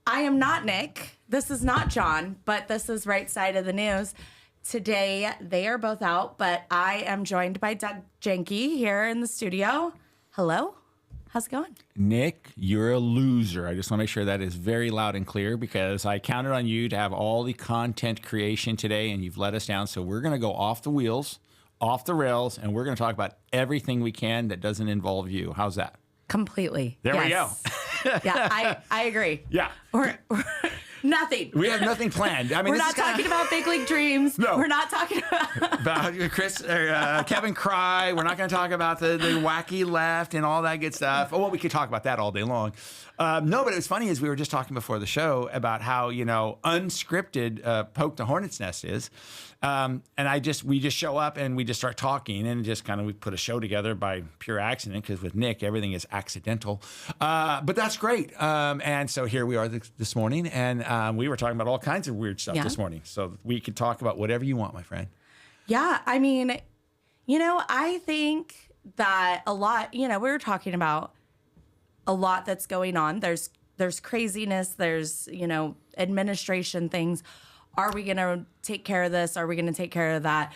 I am not Nick. This is not John, but this is Right Side of the News. Today, they are both out, but I am joined by Doug Janke here in the studio. Hello. How's it going? Nick, you're a loser. I just want to make sure that is very loud and clear because I counted on you to have all the content creation today and you've let us down. So we're going to go off the wheels, off the rails, and we're going to talk about everything we can that doesn't involve you. How's that? Completely. There we go. Yeah, I agree. Yeah. We're nothing. We have nothing planned. I mean, we're not talking about Big League Dreams. No. We're not talking about Kevin Cry. We're not going to talk about the wacky left and all that good stuff. Oh, well, we could talk about that all day long. No, but it was funny as we were just talking before the show about how, unscripted Poke the Hornet's Nest is. And we just show up and we just start talking and just we put a show together by pure accident because with Nick, everything is accidental. But that's great. And so here we are this morning and we were talking about all kinds of weird stuff this morning. So we could talk about whatever you want, my friend. Yeah. I mean, I think that a lot, we were talking about a lot that's going on. There's craziness. There's, administration things. Are we going to take care of this? Are we going to take care of that?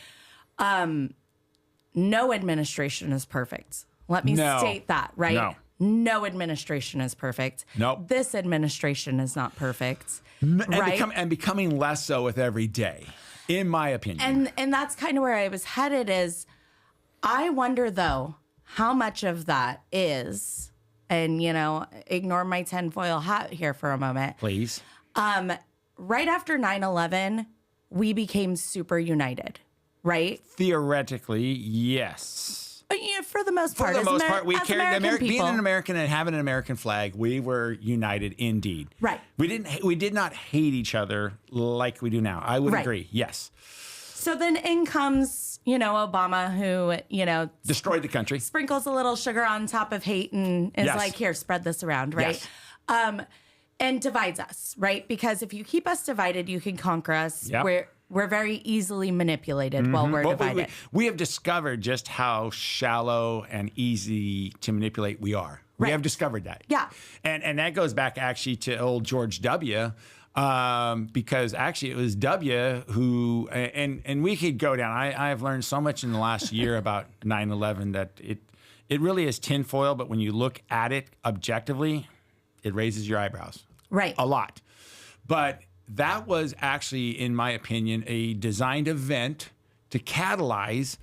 No administration is perfect. Let me state that, right? No administration is perfect. Nope. This administration is not perfect. And becoming less so with every day, in my opinion. And that's kind of where I was headed is, I wonder, though, how much of that is, and, ignore my tinfoil hat here for a moment. Please. Right after 9/11, we became super united, right? Theoretically, yes. For the most part. For the most part, we carried being an people. American and having an American flag, we were united indeed. Right. We did not hate each other like we do now. I would agree. Yes. So then in comes, Obama, who, destroyed the country. Sprinkles a little sugar on top of hate and is like, here, spread this around, right? Yes. And divides us, right? Because if you keep us divided, you can conquer us. Yep. We're very easily manipulated while we're divided. We have discovered just how shallow and easy to manipulate we are. Right. We have discovered that. Yeah. And that goes back actually to old George W., because actually it was W who, and we could go down. I have learned so much in the last year about 9/11 that it really is tinfoil, but when you look at it objectively, it raises your eyebrows. Right. A lot. But that was actually, in my opinion, a designed event to catalyze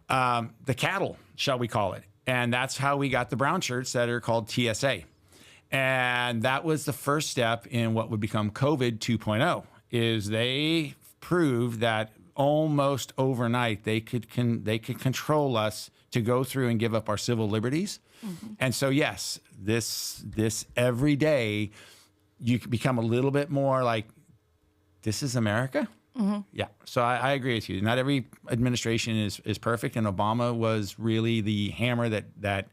the cattle, shall we call it. And that's how we got the brown shirts that are called TSA. And that was the first step in what would become COVID 2.0, is they proved that almost overnight they could control us to go through and give up our civil liberties. Mm-hmm. And so, yes, this every day, you can become a little bit more like, this is America? Mm-hmm. Yeah. So I agree with you. Not every administration is perfect, and Obama was really the hammer that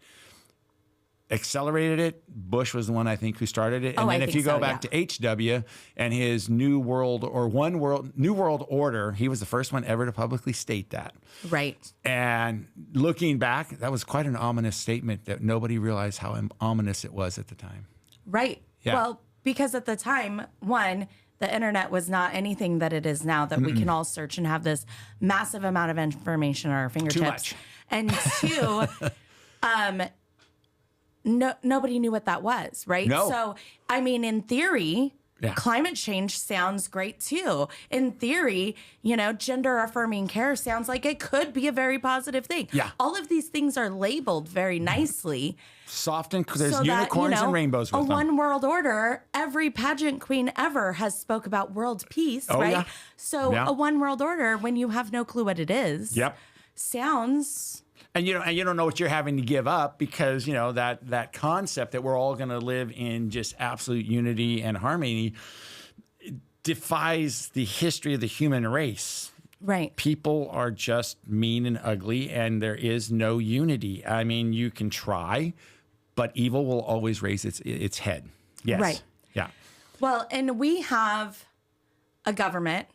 accelerated it. Bush was the one, I think, who started it. And then if you go back to HW and his New World Order, he was the first one ever to publicly state that. Right. And looking back, that was quite an ominous statement that nobody realized how ominous it was at the time. Right. Yeah. Well, because at the time, one, the internet was not anything that it is now, that we can all search and have this massive amount of information at our fingertips. Too much. And two, nobody knew what that was, right? No. So, I mean, in theory, climate change sounds great too. In theory, gender affirming care sounds like it could be a very positive thing. Yeah. All of these things are labeled very nicely. Soft and there's unicorns and rainbows with a them. one world order, every pageant queen ever has spoke about world peace, right? Yeah. So a one world order, when you have no clue what it is, sounds... And you don't know what you're having to give up because, that concept that we're all going to live in just absolute unity and harmony defies the history of the human race. Right. People are just mean and ugly, and there is no unity. I mean, you can try, but evil will always raise its head. Yes. Right. Yeah. Well, and we have a government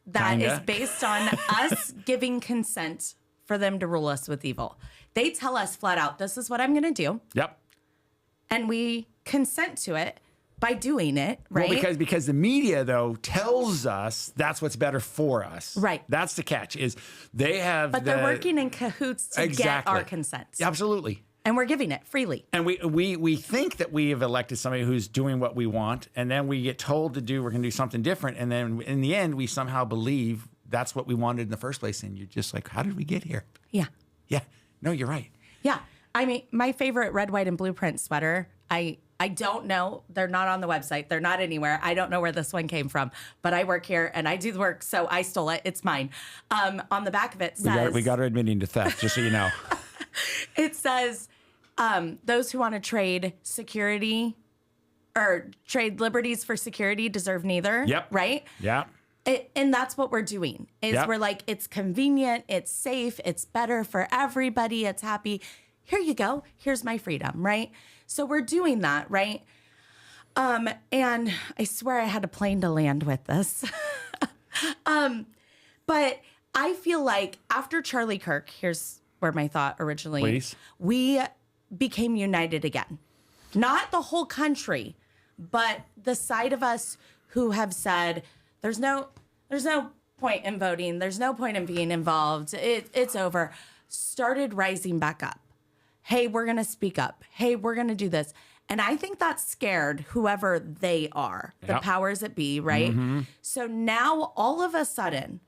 that is based on us giving consent for them to rule us with evil. They tell us flat out, this is what I'm going to do. Yep. And we consent to it by doing it, right? Well, because the media though tells us that's what's better for us. Right. That's the catch is they have. But they're working in cahoots to get our consent. Absolutely. And we're giving it freely. And we think that we have elected somebody who's doing what we want, and then we get told to do, we're going to do something different. And then in the end, we somehow believe that's what we wanted in the first place. And you're just like, how did we get here? Yeah. Yeah. No, you're right. Yeah. I mean, my favorite red, white, and blueprint sweater, I don't know. They're not on the website. They're not anywhere. I don't know where this one came from, but I work here and I do the work. So I stole it. It's mine. On the back of it says... We got her admitting to theft, just so you know. It says, those who want to trade security or trade liberties for security deserve neither. Yep. Right? Yeah. And that's what we're doing is Yep. we're like, it's convenient, it's safe, it's better for everybody, it's happy. Here you go. Here's my freedom, right? So we're doing that, right? And I swear I had a plane to land with this. But I feel like after Charlie Kirk, here's where my thought originally, Please. we became united again. Not the whole country, but the side of us who have said, there's no point in voting. There's no point in being involved. It's over. Started rising back up. Hey, we're going to speak up. Hey, we're going to do this. And I think that scared whoever they are, the Yep. powers that be, right? So now all of a sudden,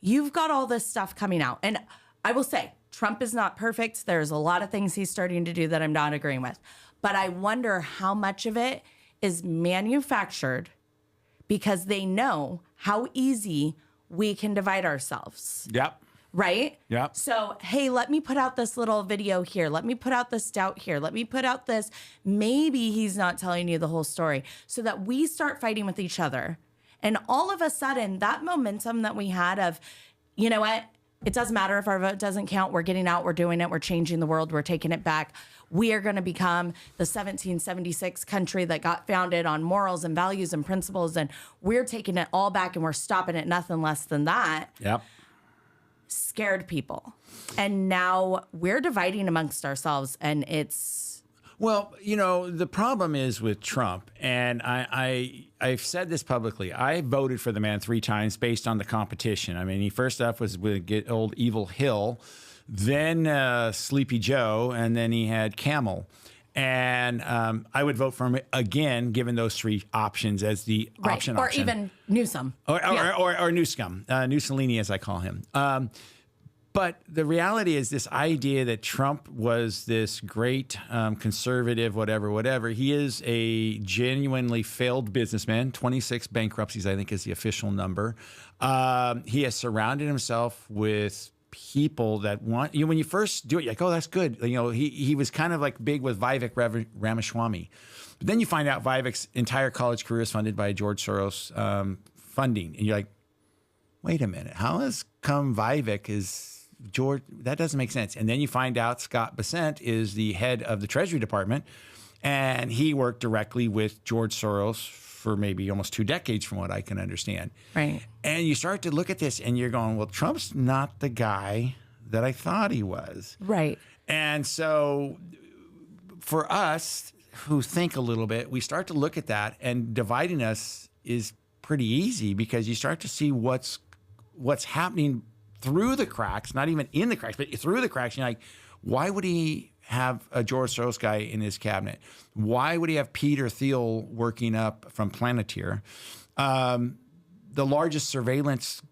you've got all this stuff coming out. And I will say, Trump is not perfect. There's a lot of things he's starting to do that I'm not agreeing with. But I wonder how much of it is manufactured because they know how easy we can divide ourselves. Yep. Right? Yep. So, hey, let me put out this little video here. Let me put out this doubt here. Let me put out this. Maybe he's not telling you the whole story so that we start fighting with each other. And all of a sudden, that momentum that we had of, you know what? It doesn't matter if our vote doesn't count. We're getting out. We're doing it. We're changing the world. We're taking it back. We are going to become the 1776 country that got founded on morals and values and principles. And we're taking it all back and we're stopping at nothing less than that. Yep. Scared people. And now we're dividing amongst ourselves and it's... Well, you know, the problem is with Trump, and I've said this publicly. I voted for the man 3 times based on the competition. I mean, he first off was with old Evil Hill, then Sleepy Joe, and then he had Camel. And I would vote for him again, given those 3 options as the option. Or even Newsom. Or Newscum, Newsolini, as I call him. But the reality is this idea that Trump was this great conservative, whatever. He is a genuinely failed businessman. 26 bankruptcies, I think, is the official number. He has surrounded himself with people that want you. When you first do it, you're like, oh, that's good. You know, he was kind of like big with Vivek Ramaswamy. But then you find out Vivek's entire college career is funded by George Soros funding. And you're like, wait a minute, how has come Vivek is... George, that doesn't make sense. And then you find out Scott Bessent is the head of the Treasury Department, and he worked directly with George Soros for maybe almost 2 decades, from what I can understand. Right. And you start to look at this, and you're going, well, Trump's not the guy that I thought he was. Right. And so for us who think a little bit, we start to look at that, and dividing us is pretty easy because you start to see what's happening through the cracks, not even in the cracks, but through the cracks. You're like, why would he have a George Soros guy in his cabinet? Why would he have Peter Thiel working up from Planeteer? The largest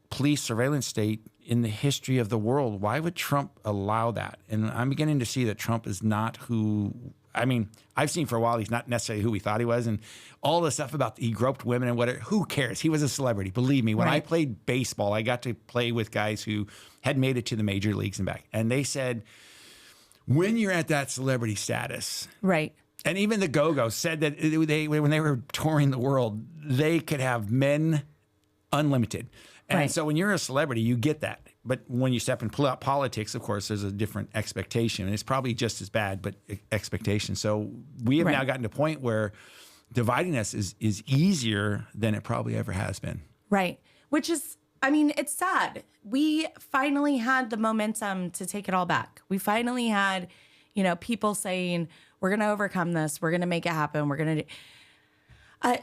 police surveillance state in the history of the world. Why would Trump allow that? And I'm beginning to see that Trump is not who... I mean, I've seen for a while he's not necessarily who we thought he was. And all the stuff about he groped women and whatever, who cares? He was a celebrity. Believe me, when I played baseball, I got to play with guys who had made it to the major leagues and back. And they said, when you're at that celebrity status... Right. And even the Go-Go's said that when they were touring the world, they could have men unlimited. And so when you're a celebrity, you get that. But when you step in politics, of course, there's a different expectation. And it's probably just as bad, but expectation. So we have now gotten to a point where dividing us is easier than it probably ever has been. Right. Which is, I mean, it's sad. We finally had the momentum to take it all back. We finally had, you know, people saying, we're going to overcome this. We're going to make it happen. We're going to...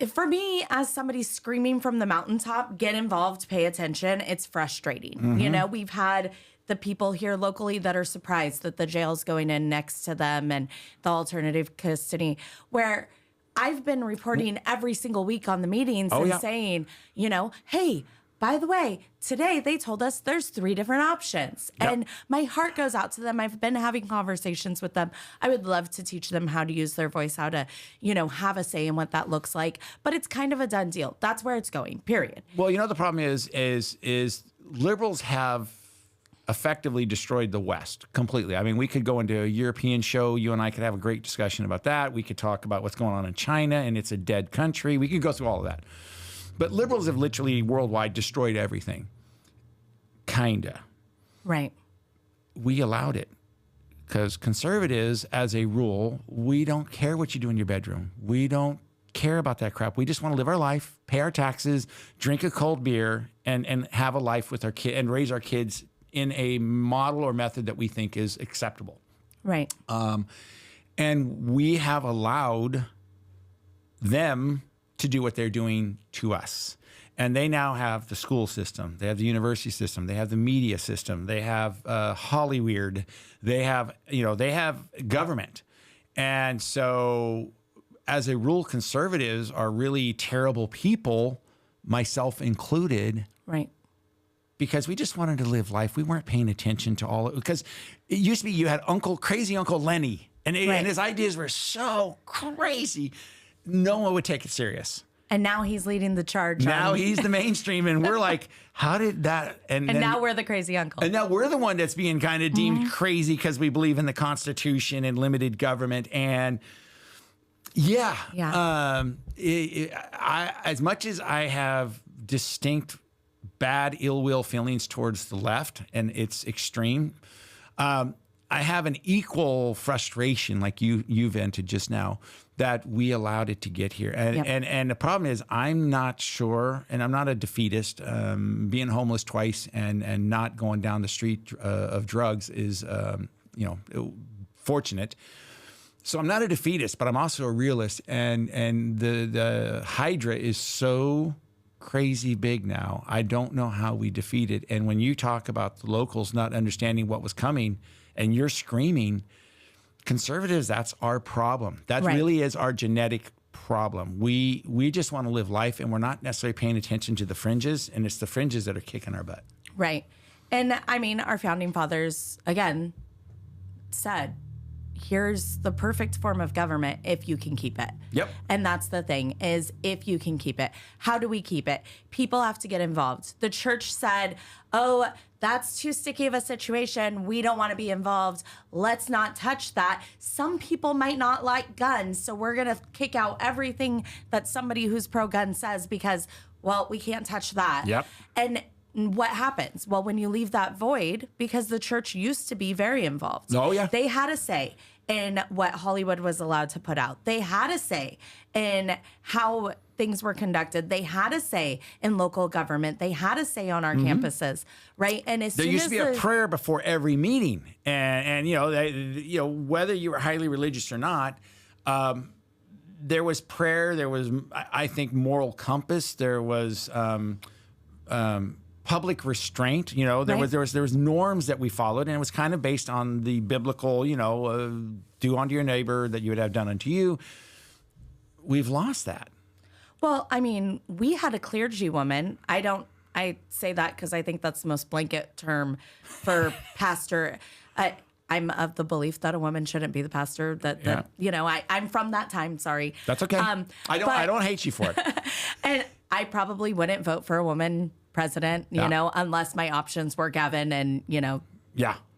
For me, as somebody screaming from the mountaintop, get involved, pay attention. It's frustrating. You know, we've had the people here locally that are surprised that the jail's going in next to them and the alternative custody, where I've been reporting every single week on the meetings and saying, you know, hey, by the way, today they told us there's 3 different options. And my heart goes out to them. I've been having conversations with them. I would love to teach them how to use their voice, how to, you know, have a say in what that looks like. But it's kind of a done deal. That's where it's going, period. Well, you know, the problem is liberals have effectively destroyed the West completely. I mean, we could go into a European show. You and I could have a great discussion about that. We could talk about what's going on in China, and it's a dead country. We could go through all of that. But liberals have literally worldwide destroyed everything. Kinda. Right. We allowed it because conservatives, as a rule, we don't care what you do in your bedroom. We don't care about that crap. We just want to live our life, pay our taxes, drink a cold beer, and have a life with our kid and raise our kids in a model or method that we think is acceptable. Right. And we have allowed them to do what they're doing to us. And they now have the school system. They have the university system. They have the media system. They have Hollyweird. They have, you know, they have government. And so as a rule, conservatives are really terrible people, myself included. Right. Because we just wanted to live life. We weren't paying attention to all of it. Because it used to be you had crazy Uncle Lenny. And his ideas were so crazy. No one would take it serious. And now he's leading the charge. Now he's the mainstream. And we're like, how did that? And now we're the crazy uncle. And now we're the one that's being kind of deemed crazy because we believe in the Constitution and limited government. And as much as I have distinct bad ill will feelings towards the left, and it's extreme, I have an equal frustration, like you vented just now, that we allowed it to get here. And the problem is, I'm not sure, and I'm not a defeatist. Being homeless twice and not going down the street of drugs is, fortunate. So I'm not a defeatist, but I'm also a realist. And the Hydra is so crazy big now. I don't know how we defeat it. And when you talk about the locals not understanding what was coming, and you're screaming, conservatives, that's our problem. That really is our genetic problem. We just want to live life, and we're not necessarily paying attention to the fringes, and it's the fringes that are kicking our butt. Right. And I mean, our founding fathers, again, said, here's the perfect form of government if you can keep it. Yep. And that's the thing, is if you can keep it. How do we keep it? People have to get involved. The church said, oh, that's too sticky of a situation. We don't want to be involved. Let's not touch that. Some people might not like guns, so we're going to kick out everything that somebody who's pro-gun says because, well, we can't touch that. Yep. And what happens? Well, when you leave that void, because the church used to be very involved. Oh, yeah. They had a say in what Hollywood was allowed to put out. They had a say in how things were conducted. They had a say in local government. They had a say on our campuses, right? And as there soon used as to be a prayer before every meeting, and whether you were highly religious or not, there was prayer. There was, I think, moral compass. There was public restraint. You know, there was norms that we followed, and it was kind of based on the biblical, do unto your neighbor that you would have done unto you. We've lost that. Well, I mean, we had a clergy woman. I say that because I think that's the most blanket term for pastor. I'm of the belief that a woman shouldn't be the pastor. I'm from that time. Sorry. That's okay. I don't hate you for it. And I probably wouldn't vote for a woman president, unless my options were Gavin and,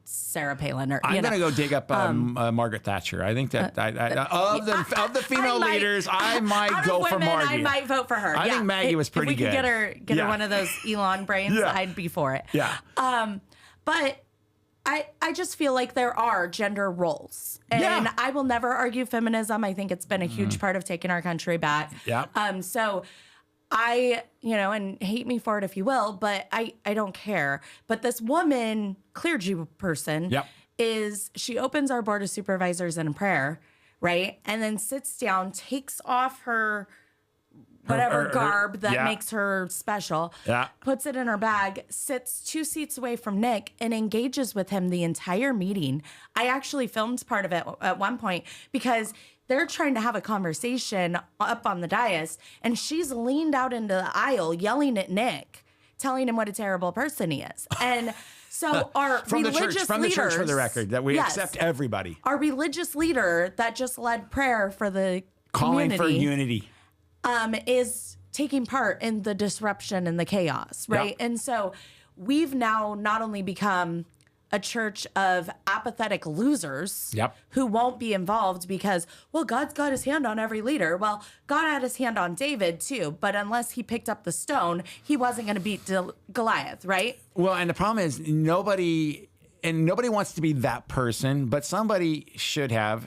Sarah Palin. I'm going to go dig up Margaret Thatcher. I think that of the female leaders, I might go for Margie. I might vote for her. I think Maggie was pretty good. If we could get her one of those Elon brains, I'd be for it. Yeah. But I just feel like there are gender roles. And I will never argue feminism. I think it's been a huge part of taking our country back. Yeah. So I, and hate me for it if you will, but I don't care. But this woman, clergy person, she opens our board of supervisors in prayer, right? And then sits down, takes off her whatever her- garb that yeah. makes her special, Yeah. puts it in her bag, sits 2 seats away from Nick, and engages with him the entire meeting. I actually filmed part of it at one point because they're trying to have a conversation up on the dais, and she's leaned out into the aisle yelling at Nick, telling him what a terrible person he is. And so our From the religious church, from leaders, the church, for the record, that we Yes. accept everybody. Our religious leader that just led prayer for the Calling community, for unity. is taking part in the disruption and the chaos, right? Yeah. And so we've now not only become a church of apathetic losers Yep. who won't be involved because, well, God's got his hand on every leader. Well, God had his hand on David too, but unless he picked up the stone, he wasn't going to beat Goliath, right? Well, and the problem is nobody wants to be that person, but somebody should have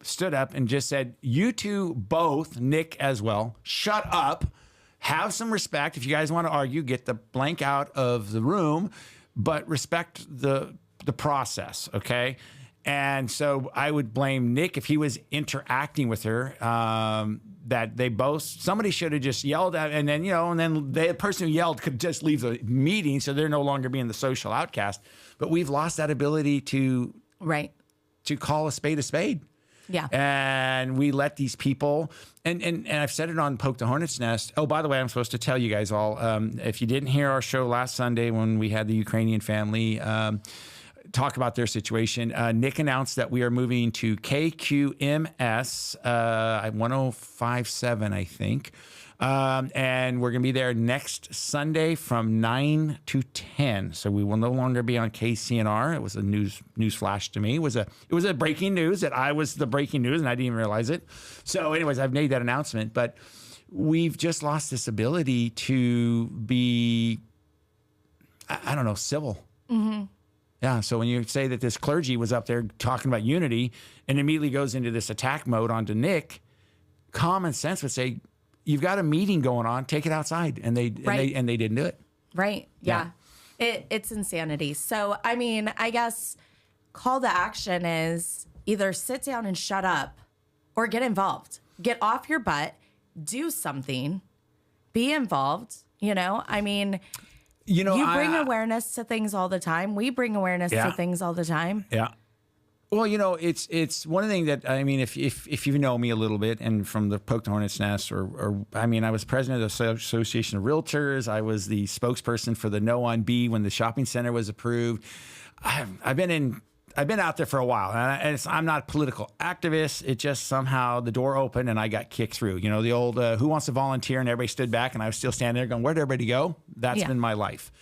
stood up and just said, you two both, Nick as well, shut up, have some respect. If you guys want to argue, get the blank out of the room, but respect the process, okay? And so I would blame Nick if he was interacting with her, that they both, somebody should have just yelled at, and then, the person who yelled could just leave the meeting, so they're no longer being the social outcast. But we've lost that ability to call a spade a spade. Yeah. And we let these people, and I've said it on Poke the Hornet's Nest. Oh, by the way, I'm supposed to tell you guys all, if you didn't hear our show last Sunday when we had the Ukrainian family talk about their situation, Nick announced that we are moving to KQMS 1057, I think. And we're going to be there next Sunday from 9 to 10. So we will no longer be on KCNR. It was a news flash to me. It was a breaking news that I was the breaking news and I didn't even realize it. So anyways, I've made that announcement, but we've just lost this ability to be, I don't know, civil. Mm-hmm. Yeah. So when you say that this clergy was up there talking about unity and immediately goes into this attack mode onto Nick, common sense would say, you've got a meeting going on, take it outside. And they didn't do it. Right. Yeah. It's insanity. So, I mean, I guess call to action is either sit down and shut up or get involved. Get off your butt, do something, be involved. I mean, you bring awareness to things all the time. We bring awareness to things all the time. Yeah. Well, it's one thing that, I mean, if you know me a little bit and from the Poke the Hornet's Nest or I mean, I was president of the Association of Realtors. I was the spokesperson for the No on B when the shopping center was approved. I've been out there for a while, and I'm not a political activist. It just somehow the door opened and I got kicked through. The old who wants to volunteer, and everybody stood back, and I was still standing there going, where'd everybody go? That's been my life.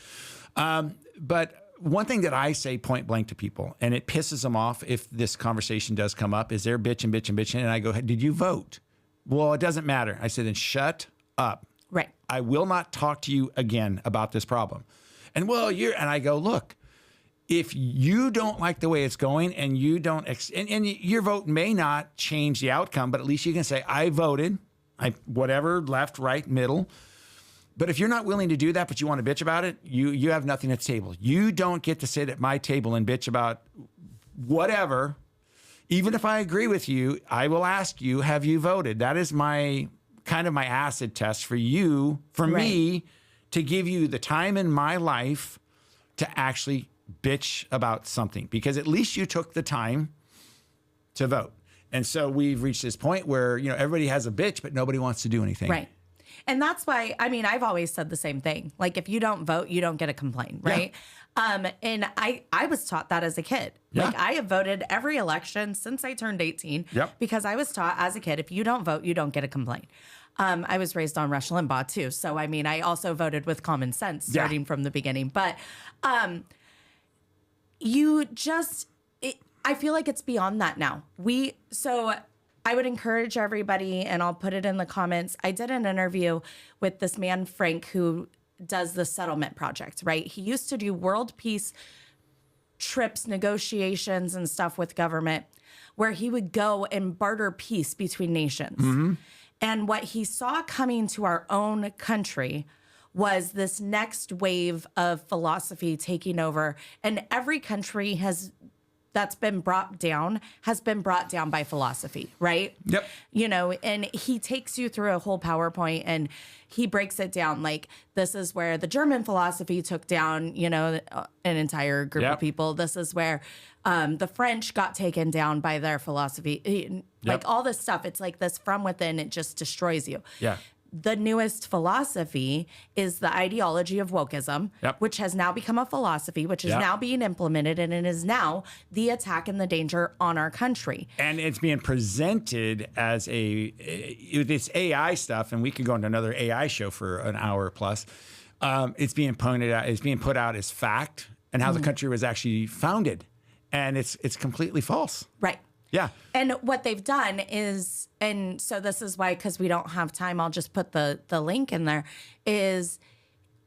But one thing that I say point blank to people, and it pisses them off if this conversation does come up, is they're bitching. And I go, did you vote? Well, it doesn't matter. I said, then shut up. Right. I will not talk to you again about this problem. And and I go, look, if you don't like the way it's going and you don't, and your vote may not change the outcome, but at least you can say, I voted, whatever, left, right, middle. But if you're not willing to do that, but you want to bitch about it, you have nothing at the table. You don't get to sit at my table and bitch about whatever. Even if I agree with you, I will ask you, have you voted? That is my kind of my acid test for you, for me, to give you the time in my life to actually bitch about something, because at least you took the time to vote. And so we've reached this point where, everybody has a bitch, but nobody wants to do anything. Right. And that's why, I mean, I've always said the same thing. Like, if you don't vote, you don't get a complaint, right? Yeah. And I was taught that as a kid. Yeah. Like, I have voted every election since I turned 18 Yep. because I was taught as a kid, if you don't vote, you don't get a complaint. I was raised on Rush Limbaugh too. So, I mean, I also voted with common sense starting from the beginning. But I feel like it's beyond that now. I would encourage everybody, and I'll put it in the comments. I did an interview with this man, Frank, who does the settlement project, right? He used to do world peace trips, negotiations, and stuff with government, where he would go and barter peace between nations. Mm-hmm. And what he saw coming to our own country was this next wave of philosophy taking over. And every country has that's been brought down has been brought down by philosophy, right? Yep. You know, and he takes you through a whole PowerPoint and he breaks it down like this is where the German philosophy took down, you know, an entire group Yep. of people. This is where the French got taken down by their philosophy. Like all this stuff, it's like this from within, it just destroys you. Yeah. The newest philosophy is the ideology of wokeism, Yep. which has now become a philosophy, which is Yep. now being implemented, and it is now the attack and the danger on our country. And it's being presented as this AI stuff, and we could go into another AI show for an hour plus. It's being pointed out, it's being put out as fact and how the country was actually founded. And it's completely false. Right. Yeah. And what they've done is, and so this is why, because we don't have time, I'll just put the link in there, is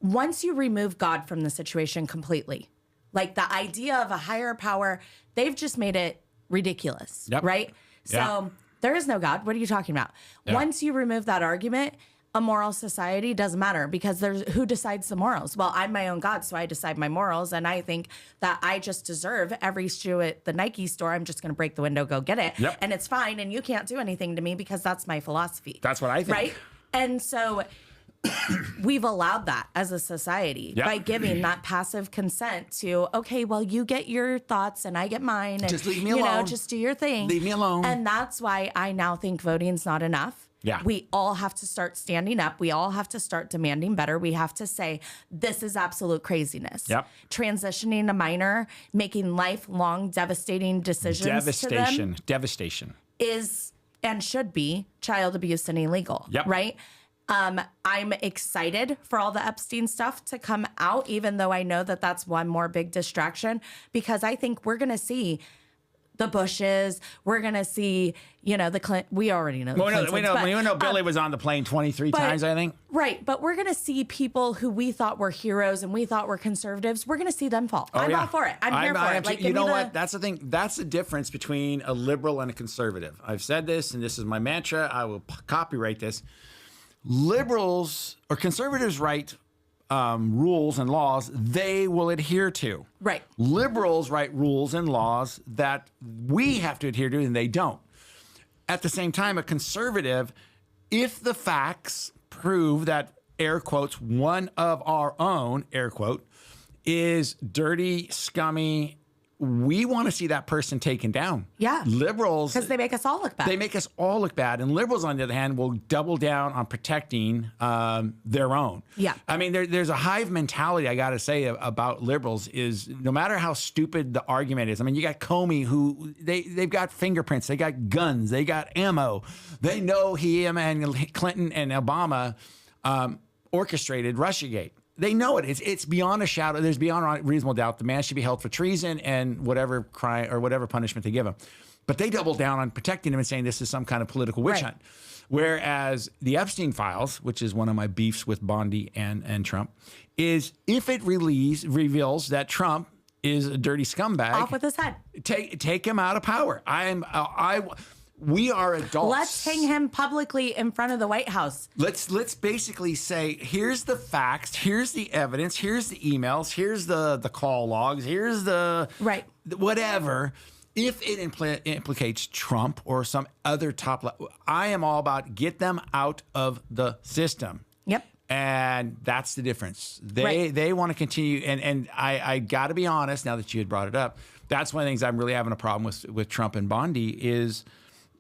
once you remove God from the situation completely, like the idea of a higher power, they've just made it ridiculous, Yep. right? So Yeah. there is no God. What are you talking about? Yeah. Once you remove that argument, a moral society doesn't matter because there's who decides the morals. Well, I'm my own God, so I decide my morals, and I think that I just deserve every shoe at the Nike store. I'm just going to break the window, go get it, Yep. and it's fine. And you can't do anything to me because that's my philosophy. That's what I think. Right? And so we've allowed that as a society Yep. by giving that passive consent to, okay, well, you get your thoughts and I get mine. And, Just leave me you know, alone. just do your thing. Leave me alone. And that's why I now think voting's not enough. Yeah. We all have to start standing up. We all have to start demanding better. We have to say, this is absolute craziness. Yep. Transitioning a minor, making lifelong devastating decisions to them Devastation. is and should be child abuse and illegal. Yep. Right? I'm excited for all the Epstein stuff to come out, even though I know that that's one more big distraction, because I think we're going to see the Bushes. We're going to see, you know, the Clinton. We already know the Clintons. We know Billy was on the plane 23 times, I think. Right. But we're going to see people who we thought were heroes and we thought were conservatives. We're going to see them fall. I'm all for it. I'm here for it. Like, you know what? That's the thing. That's the difference between a liberal and a conservative. I've said this, and this is my mantra. I will copyright this. Liberals or conservatives write rules and laws they will adhere to. Right. Liberals write rules and laws that we have to adhere to, and they don't. At the same time, a conservative, if the facts prove that, air quotes, one of our own, air quote, is dirty, scummy, we want to see that person taken down. Yeah. Liberals, because they make us all look bad. they make us all look bad. And liberals, on the other hand, will double down on protecting their own. Yeah. I mean, there's a hive mentality, I got to say, about liberals is no matter how stupid the argument is. I mean, you got Comey, who they've got fingerprints, they got guns, they got ammo. They know him and Clinton and Obama orchestrated Russiagate. They know it. It's beyond a shadow. There's beyond reasonable doubt the man should be held for treason and whatever crime or whatever punishment they give him. But they double down on protecting him and saying this is some kind of political witch hunt. Whereas the Epstein files, which is one of my beefs with Bondi and Trump, is if it reveals that Trump is a dirty scumbag, off with his head. take him out of power. We are adults. Let's hang him publicly in front of the White House. Let's basically say, here's the facts, here's the evidence, here's the emails, here's the call logs, here's the whatever. If it implicates Trump or some other top level, I am all about get them out of the system. Yep. And that's the difference. They want to continue. And I got to be honest, now that you had brought it up, that's one of the things I'm really having a problem with Trump and Bondi is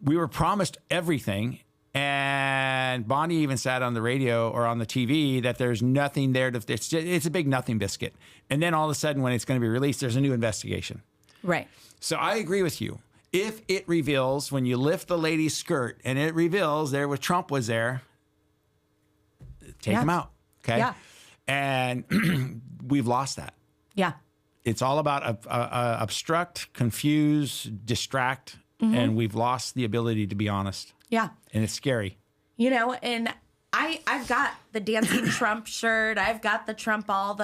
we were promised everything. And Bondi even said on the radio or on the TV that there's nothing there. It's a big nothing biscuit. And then all of a sudden, when it's going to be released, there's a new investigation. Right. So I agree with you. If it reveals, when you lift the lady's skirt and it reveals there where Trump was there, take him out. Okay. Yeah. And we've lost that. Yeah. It's all about obstruct, confuse, distract, and we've lost the ability to be honest. Yeah. And it's scary. You know, and I've got the dancing Trump shirt. I've got the Trump ball.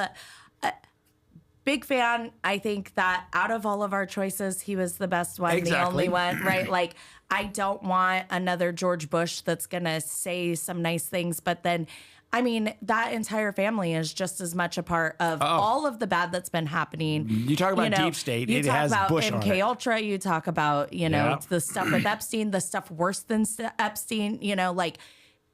Big fan. I think that out of all of our choices, he was the best one, Exactly. the only one, right? Like, I don't want another George Bush that's going to say some nice things, but then I mean, that entire family is just as much a part of all of the bad that's been happening. You talk about deep state, You it talk has about Bush on MK it. Ultra. You talk about, you know, Yeah. the stuff with Epstein, the stuff worse than Epstein, you know, like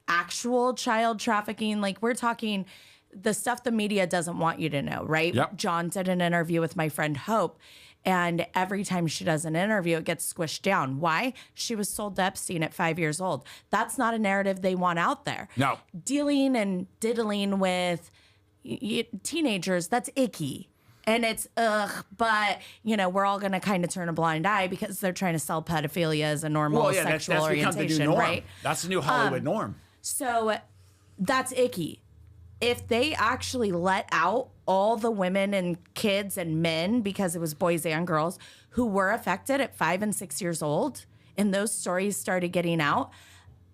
actual child trafficking. Like we're talking the stuff the media doesn't want you to know, right? Yep. John did an interview with my friend Hope. And every time she does an interview, it gets squished down. Why? She was sold to Epstein at 5 years old. That's not a narrative they want out there. No. Dealing and diddling with teenagers, that's icky. And it's, but, you know, we're all going to kind of turn a blind eye because they're trying to sell pedophilia as a normal Well, yeah, that's sexual become the new orientation, norm. right? That's the new Hollywood norm. So that's icky. If they actually let out all the women and kids and men, because it was boys and girls, who were affected at 5 and 6 years old, and those stories started getting out,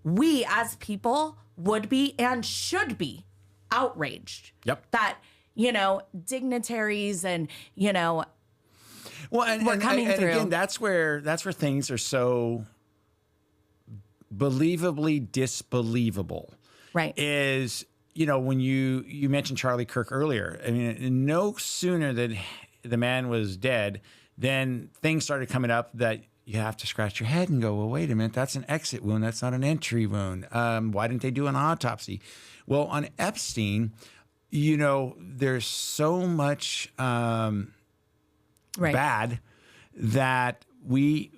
we as people would be and should be outraged. Yep. That, you know, dignitaries and, you know, Well, and, we're coming and through. again, that's where things are so believably disbelievable. right. Is, you know, when you mentioned Charlie Kirk earlier, I mean, no sooner that the man was dead, then things started coming up that you have to scratch your head and go, well, wait a minute, that's an exit wound. That's not an entry wound. Why didn't they do an autopsy? Well, on Epstein, you know, there's so much Right. bad that we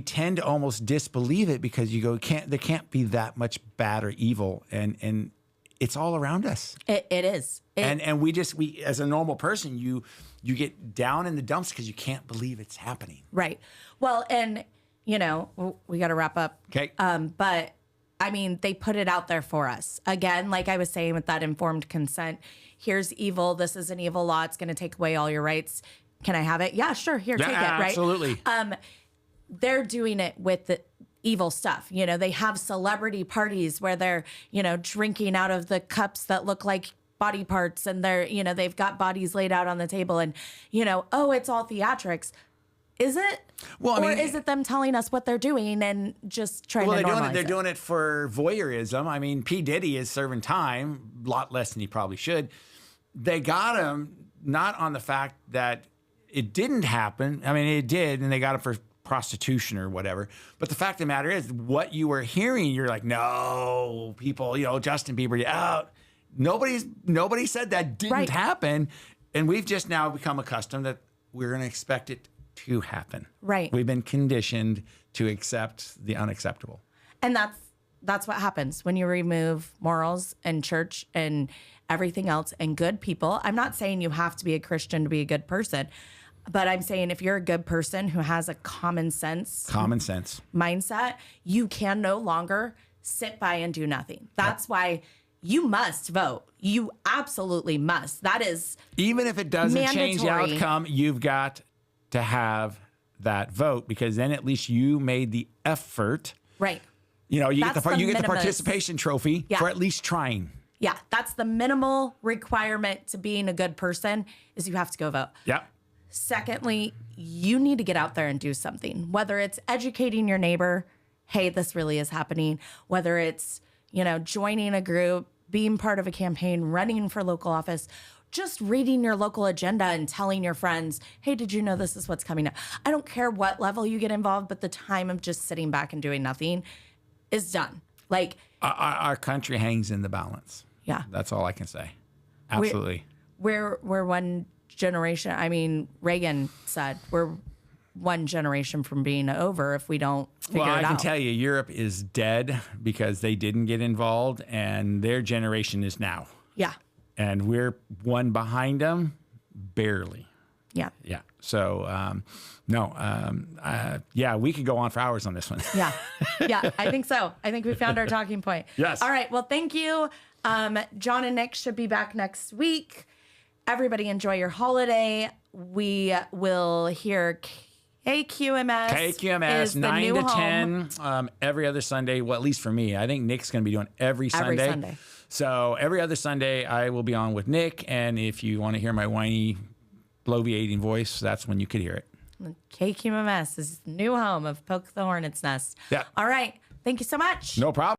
tend to almost disbelieve it because you go, there can't be that much bad or evil, and it's all around us. It is. And we as a normal person, you get down in the dumps because you can't believe it's happening. Right. Well, and, you know, we got to wrap up. Okay. But I mean, they put it out there for us. Again, like I was saying with that informed consent, here's evil. This is an evil law. It's going to take away all your rights. Can I have it? Yeah, sure. Here, take it. Right. Absolutely. They're doing it with the evil stuff. You know, they have celebrity parties where they're, you know, drinking out of the cups that look like body parts, and they're, you know, they've got bodies laid out on the table, and, you know, oh, it's all theatrics. Is it? Well, I or mean, is it them telling us what they're doing and just trying to normalize they're doing it for voyeurism. I mean, P. Diddy is serving time, a lot less than he probably should. They got him not on the fact that it didn't happen. I mean, it did, and they got him for prostitution or whatever. But the fact of the matter is, what you were hearing, you're like, no, people, you know, Justin Bieber, out. Nobody said that didn't Right. happen. And we've just now become accustomed that we're going to expect it to happen. Right. We've been conditioned to accept the unacceptable. And that's what happens when you remove morals and church and everything else and good people. I'm not saying you have to be a Christian to be a good person, but I'm saying if you're a good person who has a common sense mindset, you can no longer sit by and do nothing. That's why you must vote. You absolutely must. That is Even if it doesn't change the mandatory. outcome, you've got to have that vote, because then at least you made the effort. right. You know, you get That's the the you get the minimus. participation trophy Yeah. for at least trying. Yeah, that's the minimal requirement to being a good person is you have to go vote. Yep. Secondly, you need to get out there and do something, whether it's educating your neighbor, hey, this really is happening, whether it's, you know, joining a group, being part of a campaign, running for local office, just reading your local agenda and telling your friends, hey, did you know this is what's coming up? I don't care what level you get involved, but the time of just sitting back and doing nothing is done. Like, Our country hangs in the balance. yeah. That's all I can say. Absolutely. We're one generation. I mean, Reagan said we're one generation from being over if we don't figure Well, it I out. can tell you, Europe is dead because they didn't get involved, and their generation is now. Yeah. And we're one behind them, barely. Yeah. Yeah. So, yeah, we could go on for hours on this one. Yeah. Yeah. I think so. I think we found our talking point. Yes. All right. Well, thank you. John and Nick should be back next week. Everybody enjoy your holiday. We will hear KQMS. KQMS, is the 9 new to home. 10, every other Sunday. Well, at least for me. I think Nick's going to be doing every Every Sunday. Sunday. So every other Sunday, I will be on with Nick. And if you want to hear my whiny, bloviating voice, that's when you could hear it. KQMS is the new home of Poke the Hornet's Nest. Yeah. All right. Thank you so much. No problem.